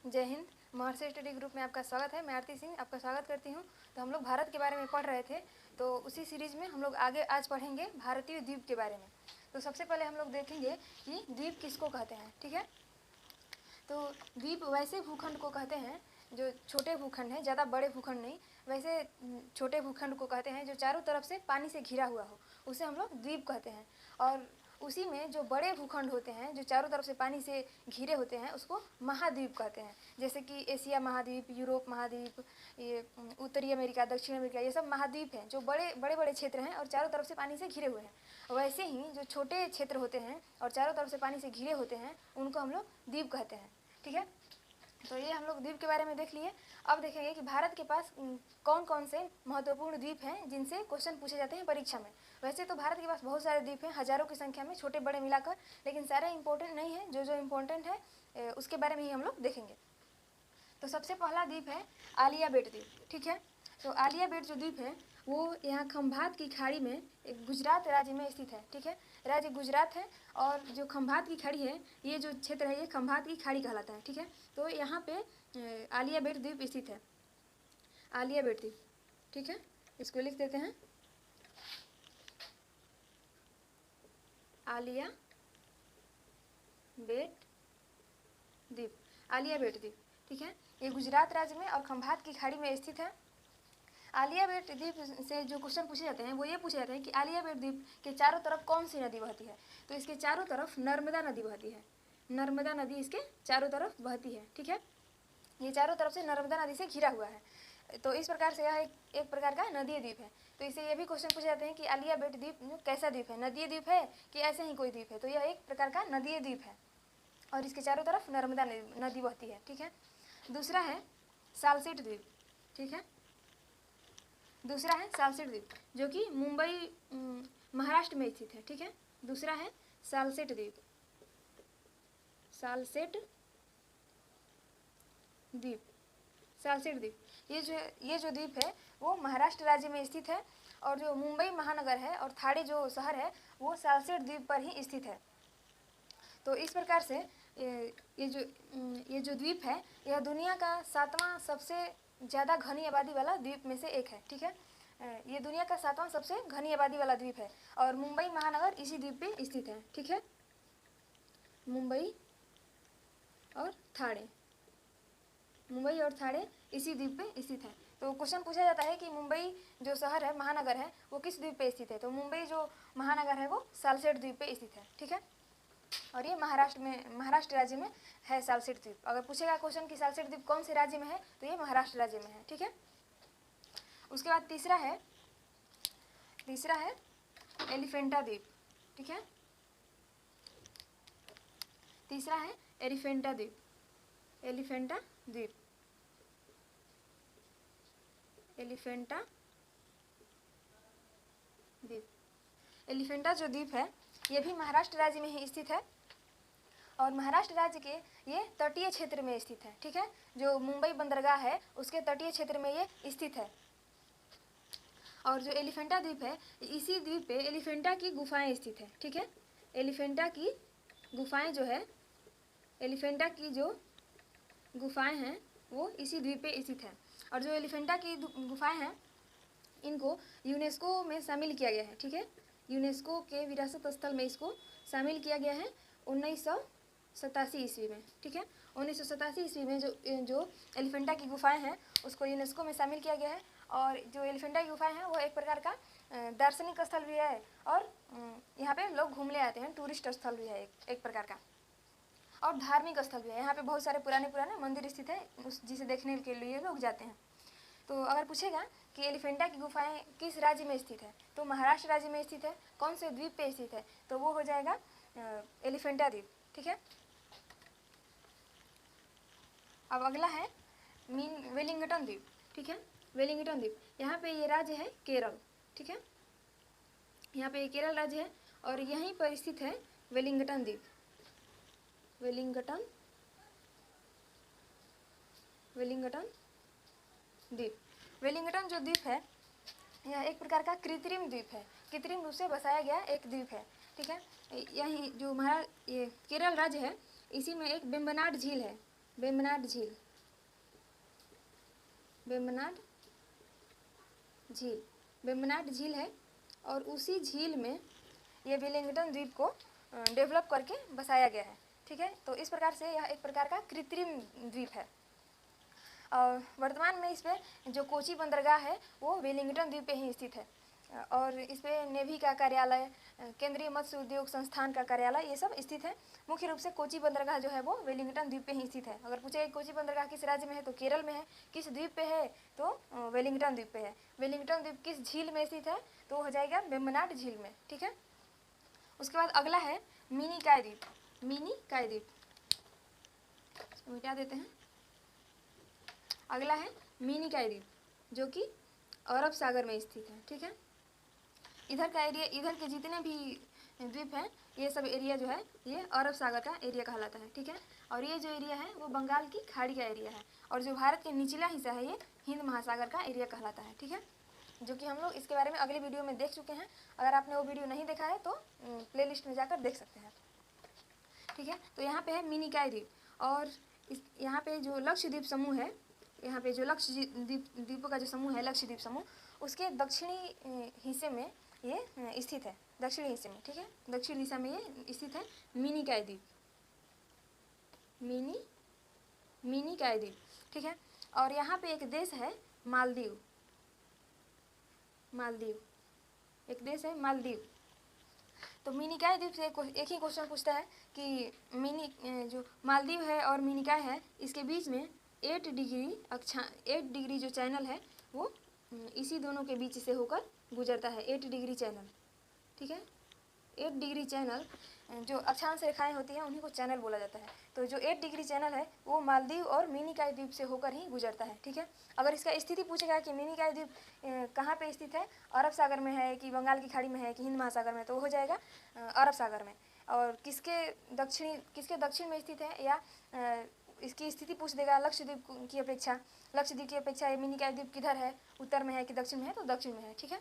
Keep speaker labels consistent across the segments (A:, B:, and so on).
A: जय हिंद। महर्षि study group में आपका स्वागत है। मैं आरती सिंह आपका स्वागत करती हूँ। तो हम लोग भारत के बारे में पढ़ रहे थे, तो उसी सीरीज में हम लोग आगे आज पढ़ेंगे भारतीय द्वीप के बारे में। तो सबसे पहले हम लोग देखेंगे कि द्वीप किसको कहते हैं। ठीक है, तो द्वीप वैसे भूखंड को कहते हैं जो छोटे भूखंड हैं, ज़्यादा बड़े भूखंड नहीं, वैसे छोटे भूखंड को कहते हैं जो चारों तरफ से पानी से घिरा हुआ हो, उसे हम लोग द्वीप कहते हैं। और उसी में जो बड़े भूखंड होते हैं जो चारों तरफ से पानी से घिरे होते हैं उसको महाद्वीप कहते हैं। जैसे कि एशिया महाद्वीप, यूरोप महाद्वीप, ये उत्तरी अमेरिका, दक्षिण अमेरिका, ये सब महाद्वीप हैं जो बड़े बड़े क्षेत्र हैं और चारों तरफ से पानी से घिरे हुए हैं। वैसे ही जो छोटे क्षेत्र होते हैं और चारों तरफ से पानी से घिरे होते हैं उनको हम लोग द्वीप कहते हैं। ठीक है, तो ये हम लोग द्वीप के बारे में देख लिए। अब देखेंगे कि भारत के पास कौन कौन से महत्वपूर्ण द्वीप हैं जिनसे क्वेश्चन पूछे जाते हैं परीक्षा में। वैसे तो भारत के पास बहुत सारे द्वीप हैं, हज़ारों की संख्या में, छोटे बड़े मिलाकर, लेकिन सारे इंपॉर्टेंट नहीं है। जो जो इम्पोर्टेंट है उसके बारे में ही हम लोग देखेंगे। तो सबसे पहला द्वीप है आलिया बेट द्वीप। ठीक है, तो आलिया बेट जो द्वीप है वो यहाँ खंभात की खाड़ी में एक गुजरात राज्य में स्थित है। ठीक है, राज्य गुजरात है और जो खंभात की खाड़ी है, ये जो क्षेत्र है ये खंभात की खाड़ी कहलाता है। ठीक है, तो यहाँ पे आलिया बेट द्वीप स्थित है, आलिया बेट द्वीप। ठीक है, इसको लिख देते हैं, आलिया बेट द्वीप, आलिया बेट द्वीप। ठीक है, ये गुजरात राज्य में और खंभात की खाड़ी में स्थित है। आलिया बेट द्वीप से जो क्वेश्चन पूछे जाते हैं वो ये पूछे जाते हैं कि आलिया बेट द्वीप के चारों तरफ कौन सी नदी बहती है। तो इसके चारों तरफ नर्मदा नदी बहती है, नर्मदा नदी इसके चारों तरफ बहती है। ठीक है, ये चारों तरफ से नर्मदा नदी से घिरा हुआ है। तो इस प्रकार से यह एक प्रकार का नदीय द्वीप है। तो इसे ये भी क्वेश्चन पूछे जाते हैं कि आलिया बेट द्वीप कैसा द्वीप है, नदीय द्वीप है कि ऐसे ही कोई द्वीप है। तो यह एक प्रकार का नदीय द्वीप है और इसके चारों तरफ नर्मदा नदी बहती है। ठीक है, दूसरा है सालसेट द्वीप। ठीक है, दूसरा है सालसेट द्वीप जो कि मुंबई महाराष्ट्र में स्थित है। ठीक है, दूसरा है सालसेट द्वीप, सालसेट द्वीप, सालसेट द्वीप। ये जो द्वीप है वो महाराष्ट्र राज्य में स्थित है और जो मुंबई महानगर है और थाने जो शहर है वो सालसेट द्वीप पर ही स्थित है। तो इस प्रकार से ये जो द्वीप है यह दुनिया का 7वां सबसे ज़्यादा घनी आबादी वाला द्वीप में से एक है। ठीक है, ये दुनिया का 7वां सबसे घनी आबादी वाला द्वीप है और मुंबई महानगर इसी द्वीप पे स्थित है। ठीक है, मुंबई और थाने, मुंबई और थाने इसी द्वीप पे स्थित है। तो क्वेश्चन पूछा जाता है कि मुंबई जो शहर है, महानगर है, वो किस द्वीप पे स्थित है। तो मुंबई जो महानगर है वो सालसेट द्वीप पे स्थित है। ठीक है, और ये महाराष्ट्र राज्य में है सालसेट द्वीप। अगर पूछेगा क्वेश्चन कि सालसेट द्वीप कौन से राज्य में है तो ये महाराष्ट्र राज्य में है। ठीक है, उसके बाद तीसरा है एलिफेंटा द्वीप। ठीक है, तीसरा है एलिफेंटा द्वीप, एलिफेंटा द्वीप, एलिफेंटा द्वीप। एलिफेंटा जो द्वीप है ये भी महाराष्ट्र राज्य में ही स्थित है और महाराष्ट्र राज्य के ये तटीय क्षेत्र में स्थित है। ठीक है, जो मुंबई बंदरगाह है उसके तटीय क्षेत्र में ये स्थित है। और जो एलिफेंटा द्वीप है, इसी द्वीप पे एलिफेंटा की गुफाएं स्थित है। ठीक है, एलिफेंटा की गुफाएं जो है, एलिफेंटा की जो गुफाएं हैं वो इसी द्वीप पे स्थित है। और जो एलिफेंटा की गुफाएं हैं इनको यूनेस्को में शामिल किया गया है। ठीक है, यूनेस्को के विरासत स्थल में इसको शामिल किया गया है 1987 ईस्वी में। ठीक है, 1987 ईस्वी में जो एलिफेंटा की गुफाएं हैं उसको यूनेस्को में शामिल किया गया है। और जो एलिफेंटा की गुफाएं हैं वो एक प्रकार का दार्शनिक स्थल भी है और यहाँ पे लोग घूमने आते हैं, टूरिस्ट स्थल भी है एक प्रकार का, और धार्मिक स्थल भी है। यहाँ पे बहुत सारे पुराने मंदिर स्थित है जिसे देखने के लिए लोग जाते हैं। तो अगर पूछेगा कि एलिफेंटा की गुफाएं किस राज्य में स्थित है तो महाराष्ट्र राज्य में स्थित है। कौन से द्वीप पे स्थित है तो वो हो जाएगा एलिफेंटा द्वीप। ठीक है, अब अगला है वेलिंगटन द्वीप। ठीक है, वेलिंगटन द्वीप, यहाँ पे ये राज्य है केरल। ठीक है, यहाँ पे ये केरल राज्य है और यहीं पर स्थित है वेलिंगटन द्वीप, वेलिंगटन द्वीप। वेलिंगटन जो द्वीप है यह एक प्रकार का कृत्रिम द्वीप है, कृत्रिम रूप से बसाया गया एक द्वीप है। ठीक है, यही जो ये केरल राज्य है इसी में एक वेम्बनाड झील है, वेम्बनाड झील, वेम्बनाड झील, वेम्बनाड झील है और उसी झील में ये वेलिंगटन द्वीप को डेवलप करके बसाया गया है। ठीक है, तो इस प्रकार से यह एक प्रकार का कृत्रिम द्वीप है। और वर्तमान में इस पर जो कोची बंदरगाह है वो वेलिंगटन द्वीप पे ही स्थित है और इस पर नेवी का कार्यालय, केंद्रीय मत्स्य उद्योग संस्थान का कार्यालय, ये सब स्थित है। मुख्य रूप से कोची बंदरगाह जो है वो वेलिंगटन द्वीप पे ही स्थित है। अगर पूछे कोची बंदरगाह किस राज्य में है तो केरल में है, किस द्वीप पे है तो वेलिंगटन द्वीप पे है। वेलिंगटन द्वीप किस झील में स्थित है तो हो जाएगा वेम्बनाड झील में। ठीक है, उसके बाद अगला है मिनी काय द्वीप, मिनी काय द्वीप, इसको मिटा देते हैं। अगला है मिनी काय द्वीप जो कि अरब सागर में स्थित है। ठीक है, इधर का एरिया, इधर के जितने भी द्वीप हैं ये सब एरिया जो है ये अरब सागर का एरिया कहलाता है। ठीक है, और ये जो एरिया है वो बंगाल की खाड़ी का एरिया है और जो भारत के निचला हिस्सा है ये हिंद महासागर का एरिया कहलाता है। ठीक है, जो कि हम लोग इसके बारे में अगले वीडियो में देख चुके हैं। अगर आपने वो वीडियो नहीं देखा है तो प्लेलिस्ट में जाकर देख सकते हैं। ठीक है, तो यहाँ पे है मिनी काय द्वीप और इस यहाँ पे जो लक्षद्वीप समूह है, यहाँ पे जो द्वीपों का जो समूह है लक्षद्वीप समूह, उसके दक्षिणी हिस्से में ये स्थित है, दक्षिणी हिस्से में। ठीक है, दक्षिण दिशा में ये स्थित है मिनी काय द्वीप, मिनी काय द्वीप। ठीक है, और यहाँ पे एक देश है मालदीव, मालदीव एक देश है मालदीव। तो मिनी काय द्वीप से एक ही क्वेश्चन पूछता है कि मिनी जो मालदीव है और मिनी काय है इसके बीच में 8 डिग्री जो चैनल है वो इसी दोनों के बीच से होकर गुजरता है, 8 डिग्री चैनल। ठीक है, 8 डिग्री चैनल, जो अक्षांश रेखाएं होती हैं उन्हीं को चैनल बोला जाता है। तो जो 8 डिग्री चैनल है वो मालदीव और मिनी काय द्वीप से होकर ही गुजरता है। ठीक है, अगर इसका स्थिति पूछेगा कि मिनी काय द्वीप कहाँ पे स्थित है, अरब सागर में है कि बंगाल की खाड़ी में है कि हिंद महासागर में, तो वो हो जाएगा अरब सागर में। और किसके दक्षिण में स्थित है या इसकी स्थिति पूछ देगा लक्षद्वीप की अपेक्षा, लक्षद्वीप की अपेक्षा ये मिनी काय द्वीप किधर है, उत्तर में है कि दक्षिण में है, तो दक्षिण में है। ठीक है,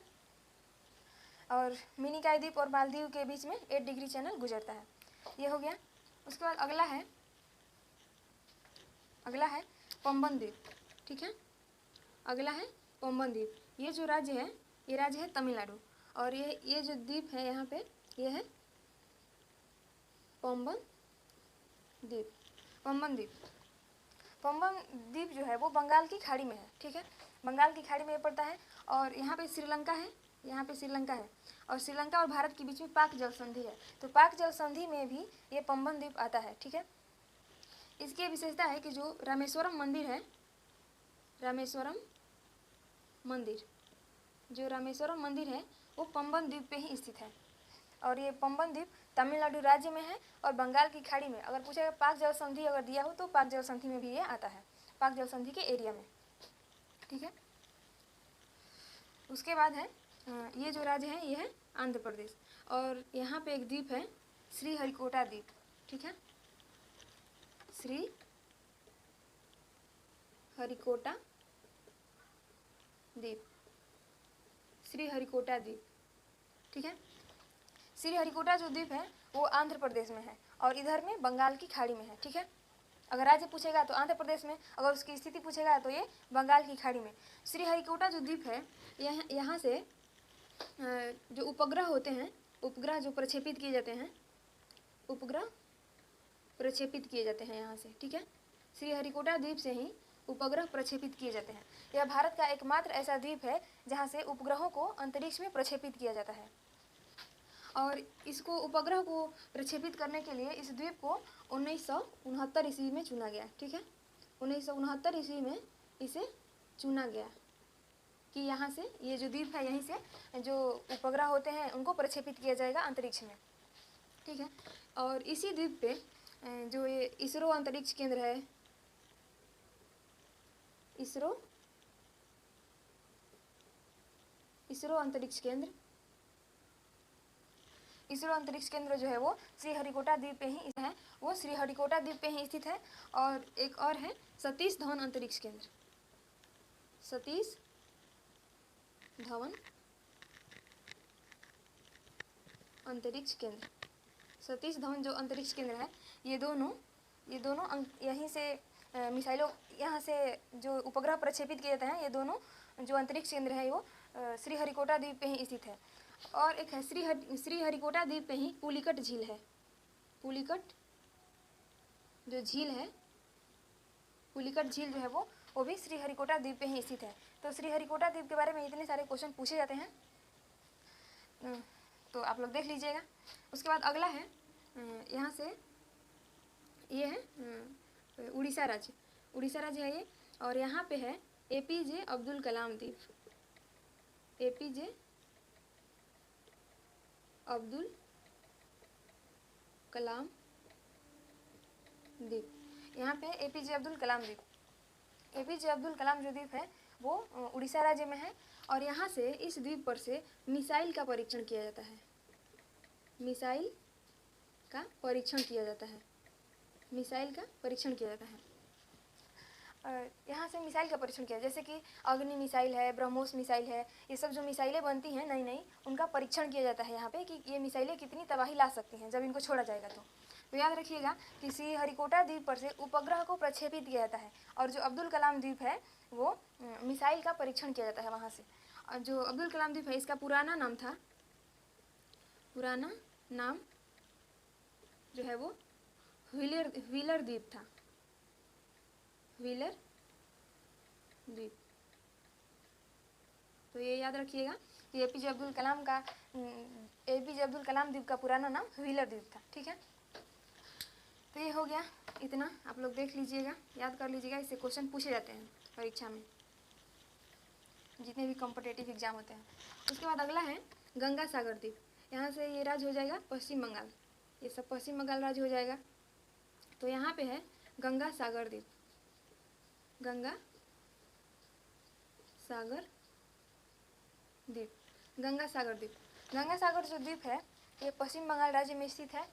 A: और मिनी काय द्वीप और मालदीव के बीच में 8 डिग्री चैनल गुजरता है, ये हो गया। उसके बाद अगला है पंबन द्वीप। ठीक है, अगला है पंबन द्वीप। ये जो राज्य है ये राज्य है तमिलनाडु और ये जो द्वीप है यहाँ पे ये है पंबन द्वीप, पंबन द्वीप। पंबन द्वीप जो है वो बंगाल की खाड़ी में है। ठीक है, बंगाल की खाड़ी में पड़ता है और यहाँ पे श्रीलंका है, यहाँ पे श्रीलंका है और श्रीलंका और भारत के बीच में पाक जल संधि है, तो पाक जल संधि में भी ये पंबन द्वीप आता है। ठीक है, इसकी विशेषता है कि जो रामेश्वरम मंदिर है, रामेश्वरम मंदिर, जो रामेश्वरम मंदिर है वो पंबन द्वीप पे ही स्थित है और ये पंबन द्वीप तमिलनाडु राज्य में है और बंगाल की खाड़ी में। अगर पूछेगा पाक जल संधि अगर दिया हो तो पाक जल संधि में भी ये आता है, पाक जल संधि के एरिया में। ठीक है, उसके बाद है ये जो राज्य है ये है आंध्र प्रदेश और यहाँ पे एक द्वीप है श्रीहरिकोटा द्वीप। ठीक है, श्रीहरिकोटा द्वीप, श्रीहरिकोटा द्वीप। ठीक है, श्रीहरिकोटा जो द्वीप है वो आंध्र प्रदेश में है और इधर में बंगाल की खाड़ी में है। ठीक है, अगर राज्य पूछेगा तो आंध्र प्रदेश में, अगर उसकी स्थिति पूछेगा तो ये बंगाल की खाड़ी में। श्रीहरिकोटा जो द्वीप है यहाँ से जो उपग्रह होते हैं, उपग्रह जो प्रक्षेपित किए जाते हैं, उपग्रह प्रक्षेपित किए जाते हैं यहाँ से। ठीक है, श्रीहरिकोटा द्वीप से ही उपग्रह प्रक्षेपित किए जाते हैं। यह भारत का एकमात्र ऐसा द्वीप है जहाँ से उपग्रहों को अंतरिक्ष में प्रक्षेपित किया जाता है और इसको उपग्रह को प्रक्षेपित करने के लिए इस द्वीप को 1969 ईस्वी में चुना गया। ठीक है, 1969 ईस्वी में इसे चुना गया कि यहाँ से ये जो द्वीप है यहीं से जो उपग्रह होते हैं उनको प्रक्षेपित किया जाएगा अंतरिक्ष में। ठीक है, और इसी द्वीप पे जो ये इसरो अंतरिक्ष केंद्र है, इसरो अंतरिक्ष केंद्र, इसरो अंतरिक्ष केंद्र जो है वो श्रीहरिकोटा द्वीप पे ही है, वो श्रीहरिकोटा द्वीप पे ही स्थित है। और एक और है सतीश धवन अंतरिक्ष केंद्र, सतीश धवन अंतरिक्ष केंद्र, सतीश धवन जो अंतरिक्ष केंद्र है ये दोनों यहीं से मिसाइलों यहाँ से जो उपग्रह प्रक्षेपित किए जाते हैं, ये दोनों जो अंतरिक्ष केंद्र है वो श्रीहरिकोटा द्वीप पे ही स्थित है। और एक है श्रीहरिकोटा द्वीप पे ही पुलिकट झील है। पुलिकट जो झील है, पुलिकट झील जो है वो भी श्रीहरिकोटा द्वीप पे ही स्थित है। तो श्रीहरिकोटा द्वीप के बारे में इतने सारे क्वेश्चन पूछे जाते हैं, तो आप लोग देख लीजिएगा। उसके बाद अगला है यहाँ से, ये है उड़ीसा राज्य। उड़ीसा राज्य है ये, और यहाँ पे है APJ अब्दुल कलाम द्वीप। APJ अब्दुल कलाम द्वीप, यहाँ पे APJ अब्दुल कलाम द्वीप। APJ अब्दुल कलाम जो द्वीप है वो उड़ीसा राज्य में है, और यहाँ से इस द्वीप पर से मिसाइल का परीक्षण किया जाता है। मिसाइल का परीक्षण किया जाता है। मिसाइल का परीक्षण किया जाता है। यहाँ से मिसाइल का परीक्षण किया, जैसे कि अग्नि मिसाइल है, ब्रह्मोस मिसाइल है, ये सब जो मिसाइलें बनती हैं नई नई, उनका परीक्षण किया जाता है यहाँ पे कि ये मिसाइलें कितनी तबाही ला सकती हैं जब इनको छोड़ा जाएगा। तो याद रखिएगा कि श्रीहरिकोटा द्वीप पर से उपग्रह को प्रक्षेपित किया जाता है, और जो अब्दुल कलाम द्वीप है वो मिसाइल का परीक्षण किया जाता है वहाँ से। और जो अब्दुल कलाम द्वीप है, इसका पुराना नाम था, पुराना नाम जो है वो व्हीलर द्वीप था। व्हीलर द्वीप। तो ये याद रखिएगा कि APJ अब्दुल कलाम द्वीप का पुराना नाम व्हीलर द्वीप था। ठीक है, तो ये हो गया इतना, आप लोग देख लीजिएगा, याद कर लीजिएगा, इससे क्वेश्चन पूछे जाते हैं परीक्षा में, जितने भी कॉम्पिटिटिव एग्जाम होते हैं। उसके बाद अगला है गंगा सागर द्वीप। यहाँ से ये राज्य हो जाएगा पश्चिम बंगाल, ये सब पश्चिम बंगाल राज्य हो जाएगा। तो यहाँ पे है गंगा सागर द्वीप। गंगा सागर द्वीप, गंगा सागर द्वीप। गंगा सागर जो द्वीप है ये पश्चिम बंगाल राज्य में स्थित है,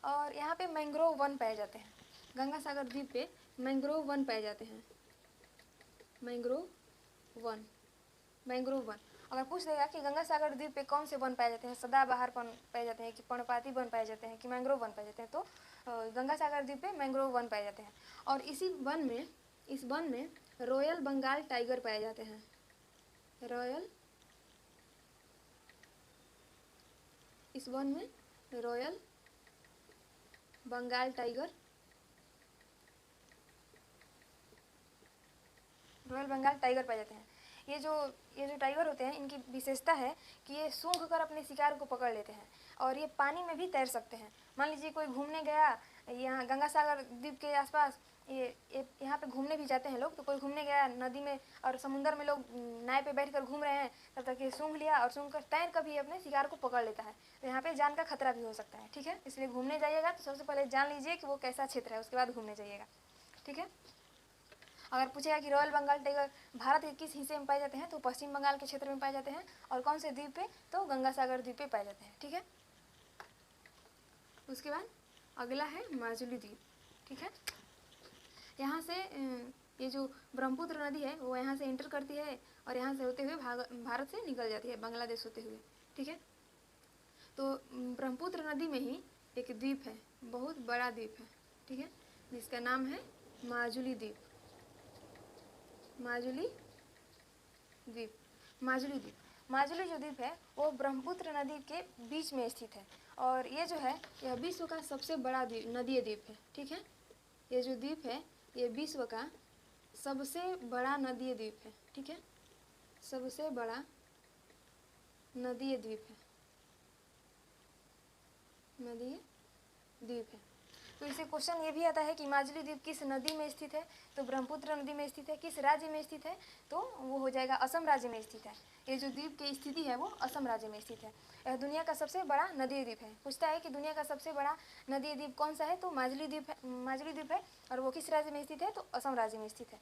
A: और यहाँ पे मैंग्रोव वन पाए जाते हैं। गंगा सागर द्वीप पे मैंग्रोव वन पाए जाते हैं। Mangrove one. अगर पूछ देगा कि गंगा सागर द्वीप पे कौन से वन पाए जाते हैं, सदाबहार वन पाए जाते हैं कि पर्णपाती वन पाए जाते हैं कि मैंग्रोव वन पाए जाते हैं, तो गंगा सागर द्वीप पे मैंग्रोव वन पाए जाते हैं। और इस वन में रॉयल बंगाल टाइगर पाए जाते हैं। इस वन में रॉयल बंगाल टाइगर पाए जाते हैं। ये जो टाइगर होते हैं, इनकी विशेषता है कि ये सूंघ कर अपने शिकार को पकड़ लेते हैं, और ये पानी में भी तैर सकते हैं। मान लीजिए कोई घूमने गया यहाँ गंगा सागर द्वीप के आसपास, ये यहाँ पे घूमने भी जाते हैं लोग, तो कोई घूमने गया नदी में और समुद्र में, लोग नाव पे बैठकर घूम रहे हैं, तब तक ये सूंघ लिया और सूंघ कर तैर कर भी अपने शिकार को पकड़ लेता है। तो यहाँ पे जान का खतरा भी हो सकता है। ठीक है, इसलिए घूमने जाइएगा तो सबसे पहले जान लीजिए कि वो कैसा क्षेत्र है, उसके बाद घूमने जाइएगा। ठीक है, अगर पूछेगा कि रॉयल बंगाल टाइगर भारत के किस हिस्से में पाए जाते हैं, तो पश्चिम बंगाल के क्षेत्र में पाए जाते हैं, और कौन से द्वीप पे, तो गंगा सागर द्वीप पे पाए जाते हैं। ठीक है, उसके बाद अगला है माजुली द्वीप। ठीक है, यहाँ से ये जो ब्रह्मपुत्र नदी है वो यहाँ से एंटर करती है, और यहाँ से होते हुए भारत से निकल जाती है, बांग्लादेश होते हुए। ठीक है, तो ब्रह्मपुत्र नदी में ही एक द्वीप है, बहुत बड़ा द्वीप है। ठीक है, जिसका नाम है माजुली द्वीप। माजुली जो द्वीप है वो ब्रह्मपुत्र नदी के बीच में स्थित है, और ये जो है यह विश्व का सबसे बड़ा नदीय द्वीप है। ठीक है, ये जो द्वीप है ये विश्व का सबसे बड़ा नदीय द्वीप है। ठीक है, सबसे बड़ा नदीय द्वीप है, नदीय द्वीप है। तो इससे क्वेश्चन ये भी आता है कि माजुली द्वीप किस नदी में स्थित है, तो ब्रह्मपुत्र नदी में स्थित है। किस राज्य में स्थित है, तो वो हो जाएगा असम राज्य में स्थित है। ये जो द्वीप की स्थिति है वो असम राज्य में स्थित है। यह दुनिया का सबसे बड़ा नदीय द्वीप है। पूछता है कि दुनिया का सबसे बड़ा नदीय द्वीप कौन सा है, तो माजुली द्वीप है, और वो किस राज्य में स्थित है, तो असम राज्य में स्थित है।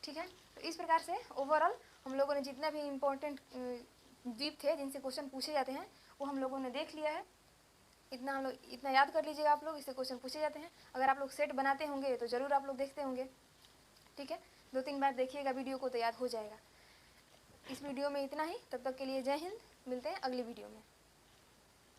A: ठीक है, तो इस प्रकार से ओवरऑल हम लोगों ने जितना भी इम्पोर्टेंट द्वीप थे जिनसे क्वेश्चन पूछे जाते हैं वो हम लोगों ने देख लिया है। इतना याद कर लीजिएगा आप लोग, इससे क्वेश्चन पूछे जाते हैं। अगर आप लोग सेट बनाते होंगे तो ज़रूर आप लोग देखते होंगे। ठीक है, 2-3 बार देखिएगा वीडियो को तो याद हो जाएगा। इस वीडियो में इतना ही, तब तक के लिए जय हिंद, मिलते हैं अगली वीडियो में।